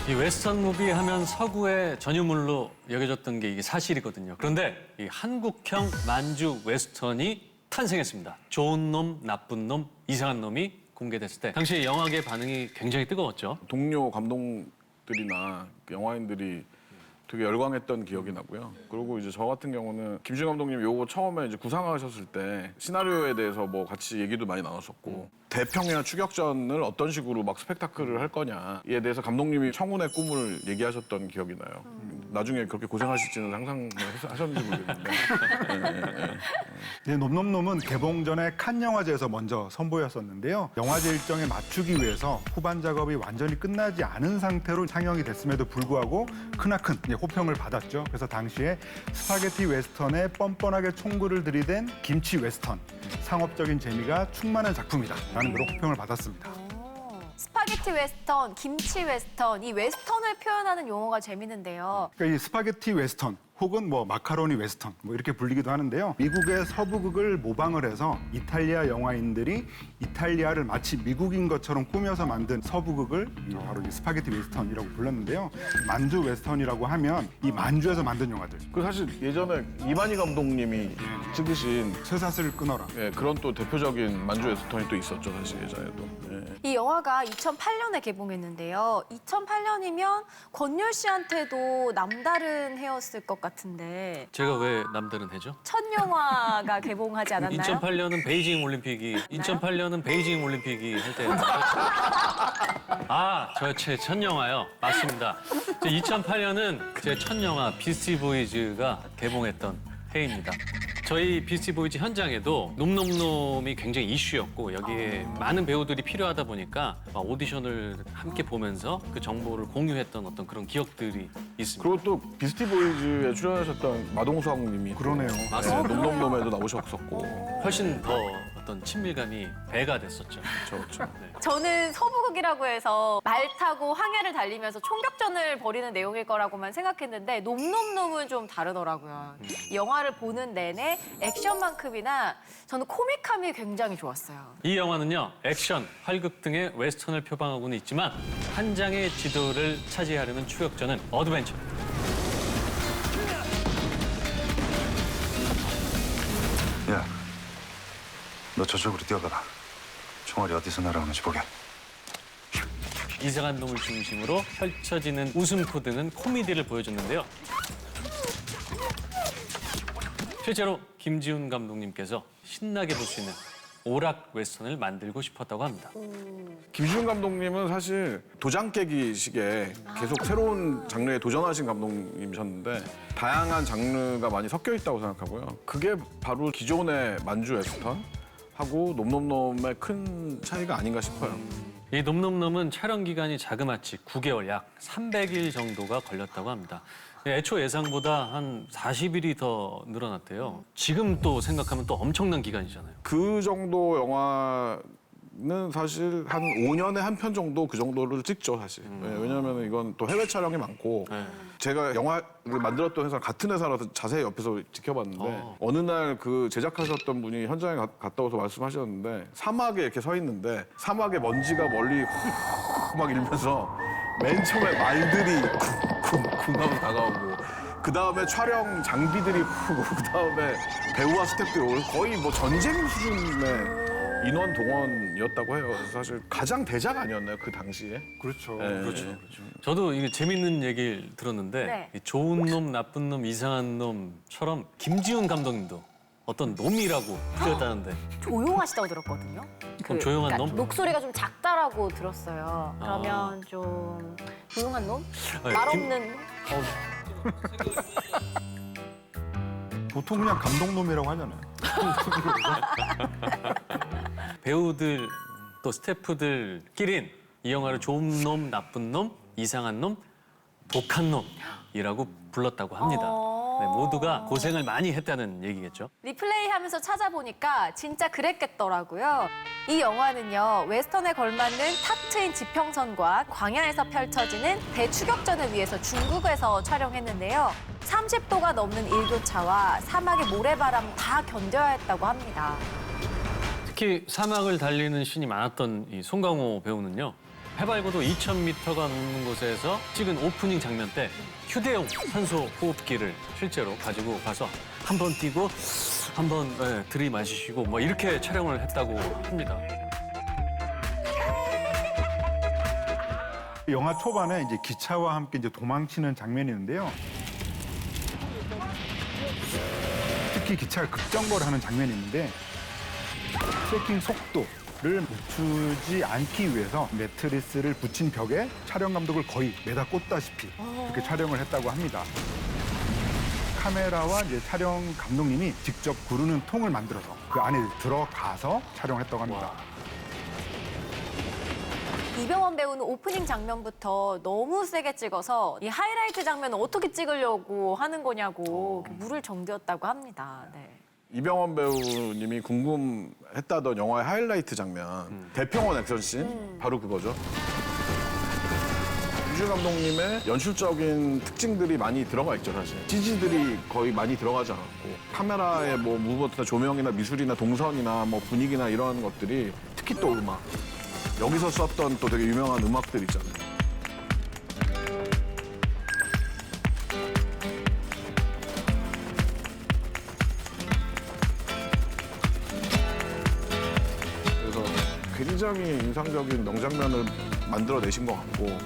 이 웨스턴 무비 하면 서구의 전유물로 여겨졌던 게 이게 사실이거든요. 그런데 이 한국형 만주 웨스턴이 탄생했습니다. 좋은 놈, 나쁜 놈, 이상한 놈이 공개됐을 때 당시 영화계 반응이 굉장히 뜨거웠죠. 동료 감독들이나 영화인들이 되게 열광했던 기억이 나고요. 그리고 이제 저 같은 경우는 김지훈 감독님 요거 처음에 이제 구상하셨을 때 시나리오에 대해서 뭐 같이 얘기도 많이 나눴었고 대평야 추격전을 어떤 식으로 막 스펙타클을 할 거냐에 대해서 감독님이 청운의 꿈을 얘기하셨던 기억이 나요. 나중에 그렇게 고생하실지는 상상하셨는지 모르겠는데. 네, 놈놈놈은 개봉 전에 칸 영화제에서 먼저 선보였었는데요. 영화제 일정에 맞추기 위해서 후반 작업이 완전히 끝나지 않은 상태로 상영이 됐음에도 불구하고 크나큰 호평을 받았죠. 그래서 당시에 스파게티 웨스턴에 뻔뻔하게 총구를 들이댄 김치 웨스턴, 상업적인 재미가 충만한 작품이다라는 그런 호평을 받았습니다. 스파게티 웨스턴, 김치 웨스턴, 이 웨스턴을 표현하는 용어가 재밌는데요. 그러니까 이 스파게티 웨스턴 혹은 뭐 마카로니 웨스턴 뭐 이렇게 불리기도 하는데요. 미국의 서부극을 모방을 해서 이탈리아 영화인들이 이탈리아를 마치 미국인 것처럼 꾸며서 만든 서부극을 바로 이 스파게티 웨스턴이라고 불렀는데요. 만주 웨스턴이라고 하면 이 만주에서 만든 영화들. 그 사실 예전에 이만희 감독님이 찍으신 쇠사슬을 끊어라. 그런 또 대표적인 만주 웨스턴이 또 있었죠, 사실 예전에도. 이 영화가 2008년에 개봉했는데요. 2008년이면 권율 씨한테도 남다른 해였을 것 같은데 제가 왜 남다른 해죠? 첫 영화가 개봉하지 않았나요? 2008년은 베이징 올림픽이 할 때였는데. 아, 제 첫 영화요. 맞습니다. 2008년은 제 첫 영화 비스티 보이즈가 개봉했던 해입니다. 저희 비스티 보이즈 현장에도 놈놈놈이 굉장히 이슈였고 여기에 많은 배우들이 필요하다 보니까 오디션을 함께 보면서 그 정보를 공유했던 어떤 그런 기억들이 있습니다. 그리고 또 비스티 보이즈에 출연하셨던 마동석 님이 그러네요. 맞습니다. 놈놈놈에도 나오셨었고. 훨씬 더 어떤 친밀감이 배가 됐었죠. 그렇죠. 네. 저는 서부극이라고 해서 말 타고 황야를 달리면서 총격전을 벌이는 내용일 거라고만 생각했는데 놈놈놈은 좀 다르더라고요. 이 영화를 보는 내내 액션만큼이나 저는 코믹함이 굉장히 좋았어요. 이 영화는요, 액션, 활극 등의 웨스턴을 표방하고는 있지만 한 장의 지도를 차지하려는 추격전은 어드벤처입니다. 야, 너 저쪽으로 뛰어가라. 총알이 어디서 날아오는지 보게. 이상한 놈을 중심으로 펼쳐지는 웃음 코드는 코미디를 보여줬는데요. 실제로 김지훈 감독님께서 신나게 볼 수 있는 오락 웨스턴을 만들고 싶었다고 합니다. 김지훈 감독님은 사실 도장 깨기식의 계속 새로운 장르에 도전하신 감독님이셨는데 다양한 장르가 많이 섞여 있다고 생각하고요. 그게 바로 기존의 만주 웨스턴하고 놈놈놈의 큰 차이가 아닌가 싶어요. 이 놈놈놈은 촬영 기간이 자그마치 9개월, 약 300일 정도가 걸렸다고 합니다. 애초 예상보다 한 40일이 더 늘어났대요. 지금 또 생각하면 또 엄청난 기간이잖아요. 그 정도 영화는 사실 한 5년에 한 편 정도 그 정도를 찍죠, 사실. 왜냐하면 이건 또 해외 촬영이 많고 제가 영화를 만들었던 회사랑 같은 회사라서 자세히 옆에서 지켜봤는데 어느 날 그 제작하셨던 분이 현장에 갔다 와서 말씀하셨는데 사막에 이렇게 서 있는데 사막에 먼지가 멀리 훅 막 일면서 맨 처음에 말들이 쿵쿵쿵 하고 다가오고 그 다음에 촬영 장비들이 훅 오고 그 다음에 배우와 스태프들이 오고 거의 뭐 전쟁 수준의 인원 동원이었다고 해요. 그래서 사실 가장 대작 아니었나요, 그 당시에? 그렇죠. 그렇죠. 저도 이게 재밌는 얘기를 들었는데 네. 이 좋은 놈, 나쁜 놈, 이상한 놈처럼 김지훈 감독님도 어떤 놈이라고 불렸다는데 조용하시다고 들었거든요. 그럼 조용한 놈? 목소리가 좀 작다라고 들었어요. 그러면 좀 조용한 놈? 말 없는 놈? 보통 그냥 감독놈이라고 하잖아요. 배우들 또 스태프들끼린 이 영화를 좋은 놈, 나쁜 놈, 이상한 놈, 독한 놈이라고 불렀다고 합니다. 네, 모두가 고생을 많이 했다는 얘기겠죠. 리플레이 하면서 찾아보니까 진짜 그랬겠더라고요. 이 영화는요, 웨스턴에 걸맞는 탁 트인 지평선과 광야에서 펼쳐지는 대추격전을 위해서 중국에서 촬영했는데요. 30도가 넘는 일교차와 사막의 모래바람 다 견뎌야 했다고 합니다. 특히 사막을 달리는 신이 많았던 이 송강호 배우는요. 해발고도 2,000m가 넘는 곳에서 찍은 오프닝 장면 때 휴대용 산소 호흡기를 실제로 가지고 가서 한 번 뛰고 한 번 들이마시고 뭐 이렇게 촬영을 했다고 합니다. 영화 초반에 이제 기차와 함께 이제 도망치는 장면이 있는데요. 특히 기차가 급정거를 하는 장면이 있는데 트래킹 속도를 늦추지 않기 위해서 매트리스를 붙인 벽에 촬영 감독을 거의 매다 꽂다시피 그렇게 촬영을 했다고 합니다. 카메라와 이제 촬영 감독님이 직접 구르는 통을 만들어서 그 안에 들어가서 촬영을 했다고 합니다. 이병헌 배우는 오프닝 장면부터 너무 세게 찍어서 이 하이라이트 장면을 어떻게 찍으려고 하는 거냐고 물을 정드었다고 합니다. 네. 이병헌 배우님이 궁금했다던 영화의 하이라이트 장면 대평원 액션씬 바로 그거죠. 유준 감독님의 연출적인 특징들이 많이 들어가 있죠, 사실. CG들이 거의 많이 들어가지 않았고 카메라의 뭐 무브먼트나 조명이나 미술이나 동선이나 뭐 분위기나 이런 것들이 특히 또 음악 여기서 썼던 또 되게 유명한 음악들 있잖아요. 그래서 굉장히 인상적인 명장면을 만들어내신 것 같고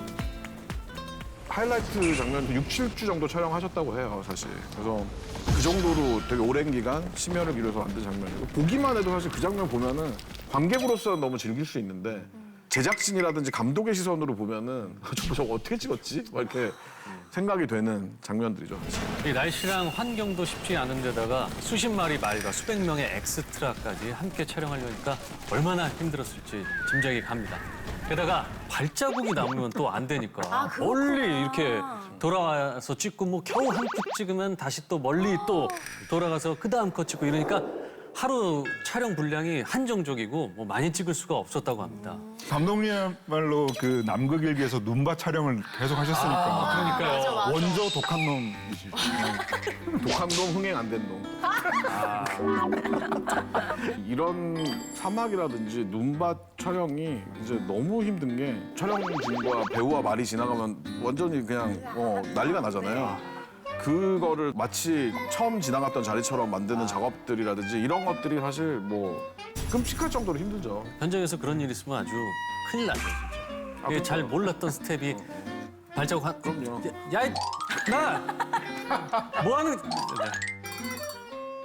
하이라이트 장면도 6, 7주 정도 촬영하셨다고 해요, 사실. 그래서 그 정도로 되게 오랜 기간 심혈을 기울여서 만든 장면이고 보기만 해도 사실 그 장면 보면은 관객으로서는 너무 즐길 수 있는데 제작진이라든지 감독의 시선으로 보면은 저거 어떻게 찍었지? 막 이렇게 생각이 되는 장면들이죠, 사실. 이 날씨랑 환경도 쉽지 않은 데다가 수십 마리 말과 수백 명의 엑스트라까지 함께 촬영하려니까 얼마나 힘들었을지 짐작이 갑니다. 게다가 발자국이 남으면 또 안 되니까 멀리 이렇게 돌아와서 찍고 뭐 겨우 한 컷 찍으면 다시 또 멀리 또 돌아가서 그 다음 컷 찍고 이러니까 하루 촬영 분량이 한정적이고 뭐 많이 찍을 수가 없었다고 합니다. 감독님말로 그 남극일기에서 눈밭 촬영을 계속 하셨으니까. 그러니까요. 원조 독한 놈이시죠. 독한 놈, 흥행 안 된 놈. 이런 사막이라든지 눈밭 촬영이 이제 너무 힘든 게 촬영진과 배우와 말이 지나가면 완전히 그냥 난리가 나잖아요. 그거를 마치 처음 지나갔던 자리처럼 만드는 작업들이라든지 이런 것들이 사실 뭐 끔찍할 정도로 힘들죠. 현장에서 그런 일 있으면 아주 큰일 나죠, 진짜. 이게 잘 몰랐던 스텝이 발자국 한... 그럼요. 야, 나! 뭐 하는... 네.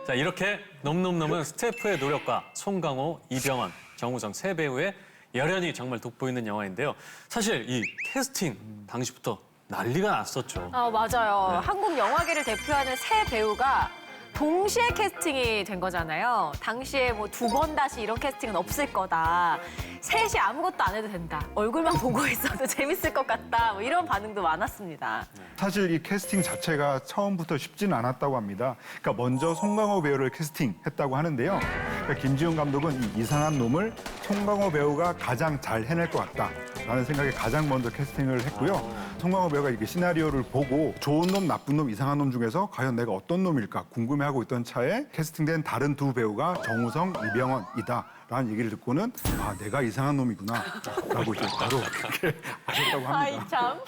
자, 이렇게 넘넘넘은 스태프의 노력과 송강호, 이병헌, 정우성 세 배우의 열연이 정말 돋보이는 영화인데요. 사실 이 캐스팅 당시부터 난리가 났었죠. 아, 맞아요. 네. 한국 영화계를 대표하는 세 배우가 동시에 캐스팅이 된 거잖아요. 당시에 뭐 두 번 다시 이런 캐스팅은 없을 거다. 셋이 아무것도 안 해도 된다. 얼굴만 보고 있어도 재밌을 것 같다. 뭐 이런 반응도 많았습니다. 사실 이 캐스팅 자체가 처음부터 쉽지는 않았다고 합니다. 그러니까 먼저 송강호 배우를 캐스팅했다고 하는데요. 그러니까 김지훈 감독은 이 이상한 놈을 송강호 배우가 가장 잘 해낼 것 같다라는 생각에 가장 먼저 캐스팅을 했고요. 송강호 배우가 이렇게 시나리오를 보고 좋은 놈, 나쁜 놈, 이상한 놈 중에서 과연 내가 어떤 놈일까 궁금해하고 있던 차에 캐스팅된 다른 두 배우가 정우성, 이병헌이다라는 얘기를 듣고는 아, 내가 이상한 놈이구나라고 이제 바로 그렇게 하셨다고 합니다. 아이, 참.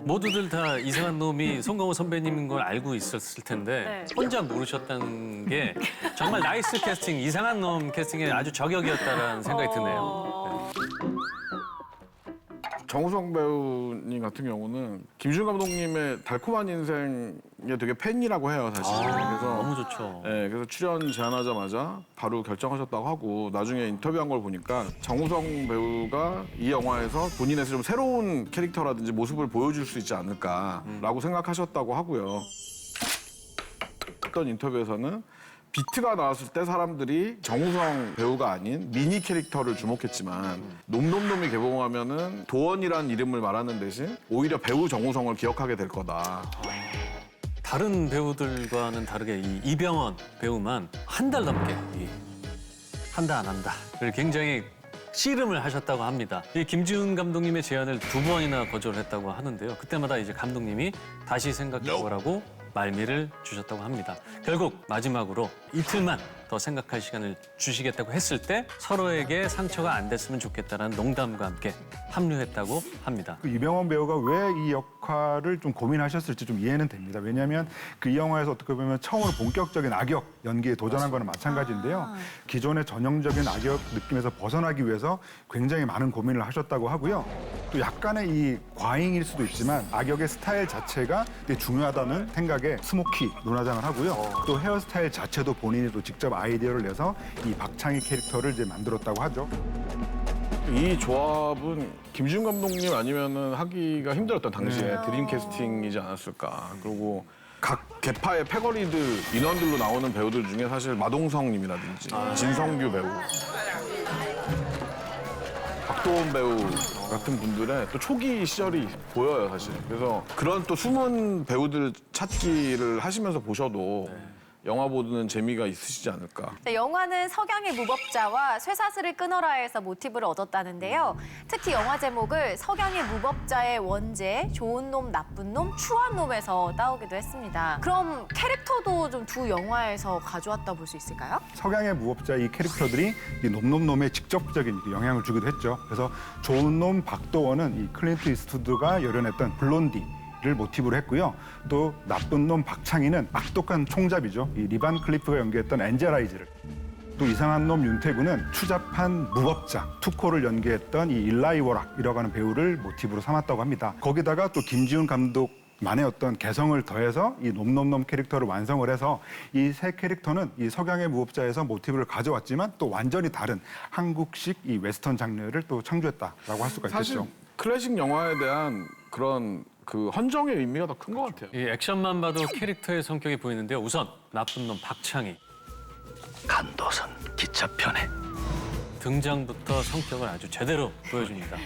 모두들 다 이상한 놈이 송강호 선배님인 걸 알고 있었을 텐데 네. 혼자 모르셨다는 게 정말 나이스 캐스팅, 이상한 놈 캐스팅에 아주 저격이었다는 생각이 드네요. 정우성 배우님 같은 경우는 김준 감독님의 달콤한 인생에 되게 팬이라고 해요, 사실. 그래서 너무 좋죠. 네, 그래서 출연 제안하자마자 바로 결정하셨다고 하고 나중에 인터뷰한 걸 보니까 정우성 배우가 이 영화에서 본인에서 좀 새로운 캐릭터라든지 모습을 보여줄 수 있지 않을까라고 생각하셨다고 하고요. 어떤 인터뷰에서는 비트가 나왔을 때 사람들이 정우성 배우가 아닌 미니 캐릭터를 주목했지만 놈놈놈이 개봉하면은 도원이라는 이름을 말하는 대신 오히려 배우 정우성을 기억하게 될 거다. 다른 배우들과는 다르게 이 이병헌 배우만 한 달 넘게 한다 안 한다를 굉장히 씨름을 하셨다고 합니다. 이 김지훈 감독님의 제안을 2번이나 거절했다고 하는데요. 그때마다 이제 감독님이 다시 생각해보라고 말미를 주셨다고 합니다. 결국 마지막으로 이틀만 더 생각할 시간을 주시겠다고 했을 때 서로에게 상처가 안 됐으면 좋겠다는 농담과 함께 합류했다고 합니다. 그 이병헌 배우가 왜 이 역할을 좀 고민하셨을지 좀 이해는 됩니다. 왜냐하면 그 이 영화에서 어떻게 보면 처음으로 본격적인 악역 연기에 도전한 거는 마찬가지인데요. 기존의 전형적인 악역 느낌에서 벗어나기 위해서 굉장히 많은 고민을 하셨다고 하고요. 또 약간의 이 과잉일 수도 있지만 악역의 스타일 자체가 되게 중요하다는 생각에 스모키 눈화장을 하고요. 또 헤어스타일 자체도 본인이 또 직접 아이디어를 내서 이 박창희 캐릭터를 이제 만들었다고 하죠. 이 조합은 김지훈 감독님 아니면은 하기가 힘들었던 당시에 드림 캐스팅이지 않았을까. 그리고 각 계파의 패거리들 인원들로 나오는 배우들 중에 사실 마동석님이라든지 진성규 배우, 박도원 배우 같은 분들의 또 초기 시절이 보여요, 사실. 그래서 그런 또 숨은 배우들 찾기를 하시면서 보셔도 영화 보는 재미가 있으시지 않을까. 네, 영화는 석양의 무법자와 쇠사슬을 끊어라에서 모티브를 얻었다는데요. 특히 영화 제목을 석양의 무법자의 원제, 좋은 놈, 나쁜 놈, 추한 놈에서 따오기도 했습니다. 그럼 캐릭터도 좀 두 영화에서 가져왔다 볼 수 있을까요? 석양의 무법자 이 캐릭터들이 이 놈놈놈에 직접적인 영향을 주기도 했죠. 그래서 좋은 놈 박도원은 이 클린트 이스트우드가 열연했던 블론디 를 모티브로 했고요. 또 나쁜 놈 박창희는 악독한 총잡이죠. 이 리반 클리프가 연기했던 엔젤아이즈를. 또 이상한 놈 윤태구는 추잡한 무법자 투코를 연기했던 이 일라이 워락이라고 하는 배우를 모티브로 삼았다고 합니다. 거기다가 또 김지훈 감독만의 어떤 개성을 더해서 이 놈놈놈 캐릭터를 완성을 해서 이 세 캐릭터는 이 석양의 무법자에서 모티브를 가져왔지만 또 완전히 다른 한국식 이 웨스턴 장르를 또 창조했다라고 할 수가 사실 있겠죠. 클래식 영화에 대한 그런 그 헌정의 의미가 더 큰 것 같아요. 이 액션만 봐도 캐릭터의 성격이 보이는데요. 우선 나쁜 놈 박창희. 간도선 기차편에 등장부터 성격을 아주 제대로 보여줍니다.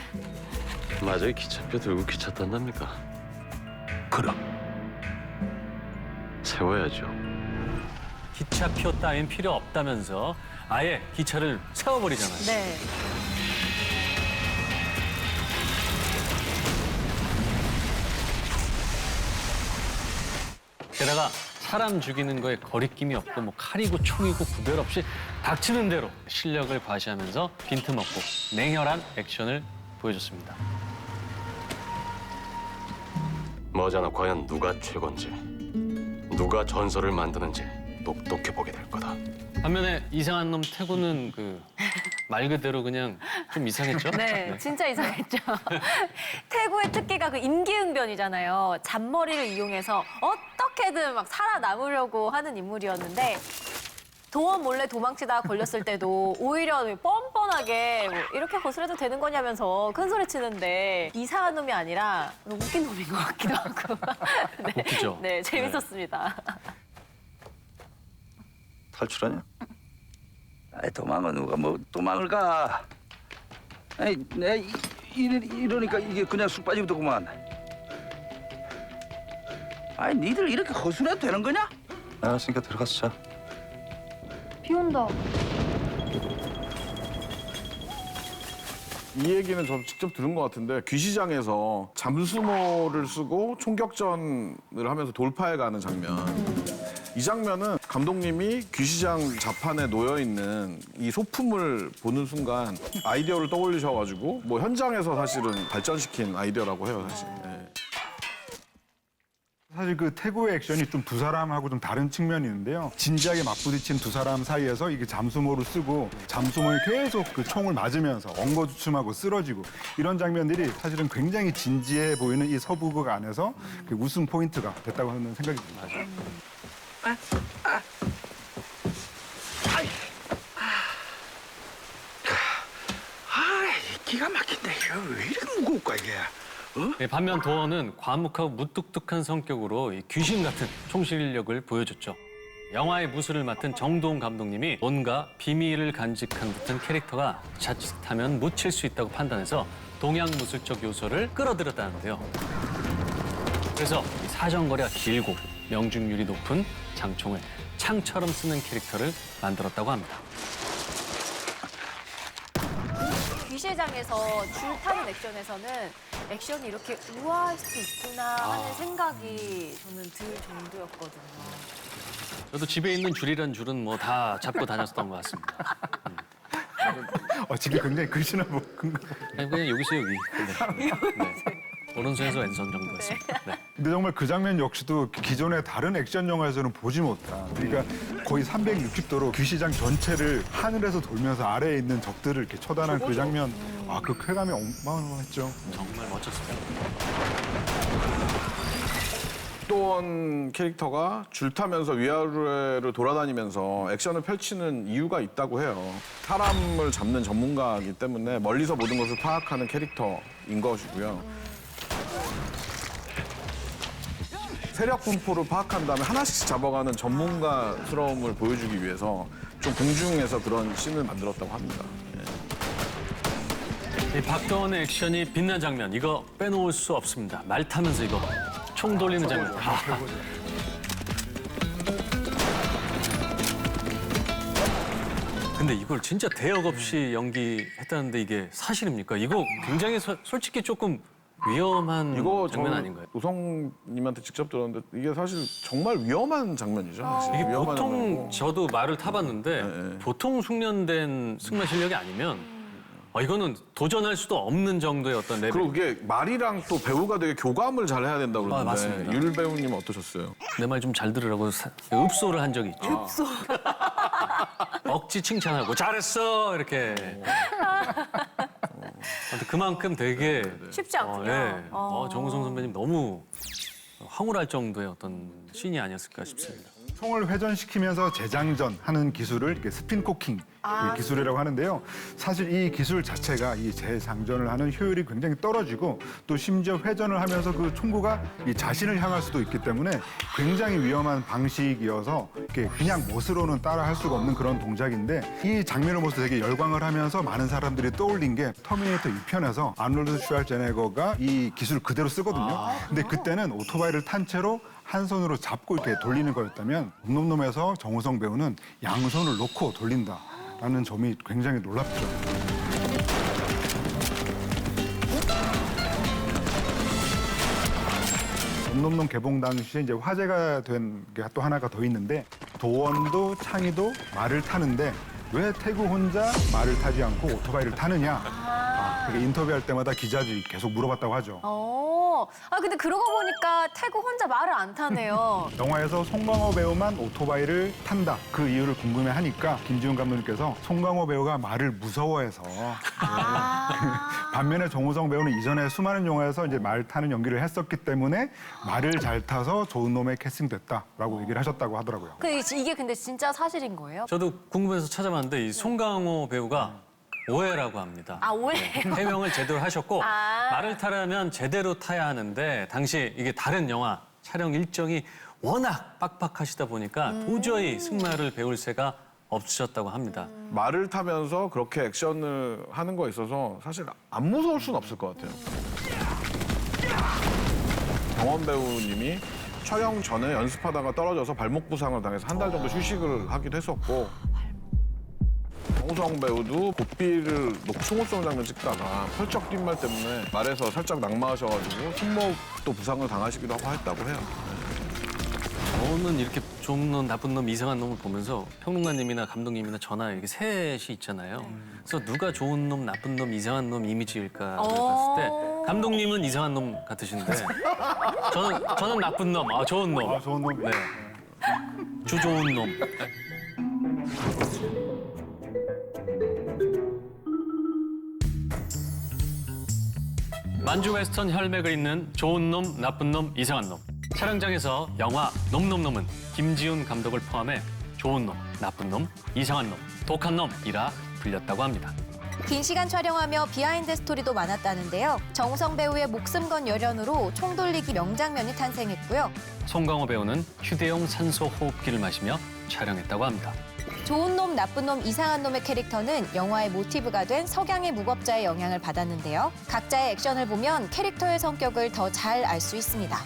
맞아요. 기차표 들고 기차 탄답니까? 그럼 세워야죠. 기차표 따윈 필요 없다면서 아예 기차를 세워버리잖아요. 네. 게다가 사람 죽이는 거에 거리낌이 없고 뭐 칼이고 총이고 구별 없이 닥치는 대로 실력을 과시하면서 빈틈없고 냉혈한 액션을 보여줬습니다. 머지않아 과연 누가 최고인지, 누가 전설을 만드는지 똑똑해 보게 될 거다. 반면에 이상한 놈 태구는 그 말 그대로 그냥 좀 이상했죠? 네, 진짜 이상했죠. 태구의 특기가 그 임기응변이잖아요. 잔머리를 이용해서 어떻게든 막 살아남으려고 하는 인물이었는데 도원 몰래 도망치다가 걸렸을 때도 오히려 뻔뻔하게 뭐 이렇게 거슬려도 되는 거냐면서 큰 소리 치는데 이상한 놈이 아니라 웃긴 놈인 것 같기도 하고. 네, 웃기죠? 네, 재밌었습니다. 탈출하냐? 아이, 도망은 누가 뭐 도망을 가. 아니, 내가 이러니까 이게 그냥 쑥 빠지더구만. 아니, 니들 이렇게 허술해도 되는 거냐? 알았으니까 들어가서 자. 비 온다. 이 얘기는 저 직접 들은 것 같은데 귀시장에서 잠수모를 쓰고 총격전을 하면서 돌파해 가는 장면. 이 장면은 감독님이 귀시장 자판에 놓여 있는 이 소품을 보는 순간 아이디어를 떠올리셔가지고 뭐 현장에서 사실은 발전시킨 아이디어라고 해요, 사실. 예. 사실 그 태구의 액션이 좀 두 사람하고 좀 다른 측면이 있는데요. 진지하게 맞부딪힌 두 사람 사이에서 이게 잠수모를 쓰고 잠수모에 계속 그 총을 맞으면서 엉거주춤하고 쓰러지고 이런 장면들이 사실은 굉장히 진지해 보이는 이 서부극 안에서 그 웃음 포인트가 됐다고 하는 생각이 듭니다. 기가 막힌데 이거 왜 이렇게 무거울까 이게? 네, 반면 도어는 과묵하고 무뚝뚝한 성격으로 이 귀신 같은 총실력을 보여줬죠. 영화의 무술을 맡은 정도훈 감독님이 뭔가 비밀을 간직한 듯한 캐릭터가 자칫하면 묻힐 수 있다고 판단해서 동양 무술적 요소를 끌어들였다는데요. 그래서 이 사정거리가 길고 명중률이 높은 장총을 창처럼 쓰는 캐릭터를 만들었다고 합니다. 현장에서 줄 타는 액션에서는 액션이 이렇게 우아할 수도 있구나 하는 생각이 저는 들 정도였거든요. 저도 집에 있는 줄이란 줄은 뭐 다 잡고 다녔던 것 같습니다. 지금 굉장히 글씨나 뭐 그냥 여기서 여기. 네. 오른손에서 왼손 정도였습니다. 네. 근데 정말 그 장면 역시도 기존의 다른 액션 영화에서는 보지 못한 그러니까 거의 360도로 규시장 전체를 하늘에서 돌면서 아래에 있는 적들을 이렇게 처단한 그 장면 그 쾌감이 어마어마했죠. 정말 멋졌습니다. 또한 캐릭터가 줄 타면서 위아래를 돌아다니면서 액션을 펼치는 이유가 있다고 해요. 사람을 잡는 전문가이기 때문에 멀리서 모든 것을 파악하는 캐릭터인 것이고요. 세력 분포를 파악한 다음에 하나씩 잡아가는 전문가스러움을 보여주기 위해서 좀 공중에서 그런 씬을 만들었다고 합니다. 이 박도원의 액션이 빛난 장면 이거 빼놓을 수 없습니다. 말 타면서 이거 총 돌리는 장면. 근데 이걸 진짜 대역 없이 연기했다는데 이게 사실입니까? 이거 굉장히 솔직히 조금 위험한 이거 장면 저 아닌가요? 우성님한테 직접 들었는데 이게 사실 정말 위험한 장면이죠. 사실. 이게 위험한 보통 장면이고. 저도 말을 타봤는데 네. 보통 숙련된 승마 실력이 아니면 이거는 도전할 수도 없는 정도의 어떤 레벨. 그리고 그게 말이랑 또 배우가 되게 교감을 잘 해야 된다고 그러는데 맞습니다. 율 배우님 어떠셨어요? 내 말 좀 잘 들으라고 읍소를 한 적이 있죠. 읍소. 억지 칭찬하고 잘했어 이렇게. 근데 그만큼 되게 쉽지 않군요. 정우성 선배님 너무 황홀할 정도의 어떤 신이 아니었을까 싶습니다. 총을 회전시키면서 재장전하는 기술을 이렇게 스핀 코킹 기술이라고 하는데요. 사실 이 기술 자체가 이 재장전을 하는 효율이 굉장히 떨어지고 또 심지어 회전을 하면서 그 총구가 이 자신을 향할 수도 있기 때문에 굉장히 위험한 방식이어서 이렇게 그냥 멋으로는 따라할 수가 없는 그런 동작인데 이 장면을 보면서 되게 열광을 하면서 많은 사람들이 떠올린 게 터미네이터 2편에서 아놀드 슈왈제네거가 이 기술을 그대로 쓰거든요. 근데 그때는 오토바이를 탄 채로 한 손으로 잡고 이렇게 돌리는 거였다면 놈놈놈에서 정우성 배우는 양손을 놓고 돌린다라는 점이 굉장히 놀랍죠. 놈놈놈 개봉 당시에 이제 화제가 된 게 또 하나가 더 있는데 도원도 창희도 말을 타는데 왜 태구 혼자 말을 타지 않고 오토바이를 타느냐. 그게 인터뷰할 때마다 기자들이 계속 물어봤다고 하죠. 근데 그러고 보니까 태구 혼자 말을 안 타네요. 영화에서 송강호 배우만 오토바이를 탄다. 그 이유를 궁금해하니까 김지훈 감독님께서 송강호 배우가 말을 무서워해서 반면에 정우성 배우는 이전에 수많은 영화에서 이제 말 타는 연기를 했었기 때문에 말을 잘 타서 좋은 놈에 캐스팅됐다라고 얘기를 하셨다고 하더라고요. 이게 근데 진짜 사실인 거예요? 저도 궁금해서 찾아봤는데 이 송강호 배우가 오해라고 합니다. 오해. 해명을 제대로 하셨고 말을 타려면 제대로 타야 하는데 당시 이게 다른 영화 촬영 일정이 워낙 빡빡하시다 보니까 도저히 승마를 배울 새가 없으셨다고 합니다. 말을 타면서 그렇게 액션을 하는 거에 있어서 사실 안 무서울 수는 없을 것 같아요. 경원 배우님이 촬영 전에 연습하다가 떨어져서 발목 부상을 당해서 한 달 정도 휴식을 하기도 했었고 정우성 배우도 고삐를 총을쏘는 장면 찍다가 펄쩍 뛴 말 때문에 말에서 살짝 낙마하셔가지고 손목도 부상을 당하시기도 하고 했다고 해요. 저는 이렇게 좋은 놈, 나쁜 놈, 이상한 놈을 보면서 평론가님이나 감독님이나 저나 이렇게 셋이 있잖아요. 그래서 누가 좋은 놈, 나쁜 놈, 이상한 놈 이미지일까 봤을 때 감독님은 이상한 놈 같으신데 저는 나쁜 놈, 좋은 놈. 좋은 놈. 네. 주 좋은 놈. 만주 웨스턴 혈맥을 잇는 좋은 놈, 나쁜 놈, 이상한 놈. 촬영장에서 영화 놈놈놈은 김지훈 감독을 포함해 좋은 놈, 나쁜 놈, 이상한 놈, 독한 놈이라 불렸다고 합니다. 긴 시간 촬영하며 비하인드 스토리도 많았다는데요. 정우성 배우의 목숨 건 열연으로 총 돌리기 명장면이 탄생했고요. 송강호 배우는 휴대용 산소 호흡기를 마시며 촬영했다고 합니다. 좋은 놈, 나쁜 놈, 이상한 놈의 캐릭터는 영화의 모티브가 된 석양의 무법자의 영향을 받았는데요. 각자의 액션을 보면 캐릭터의 성격을 더 잘 알 수 있습니다.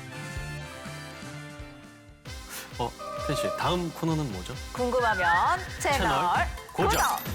태 씨, 다음 코너는 뭐죠? 궁금하면 채널 고정. 고정.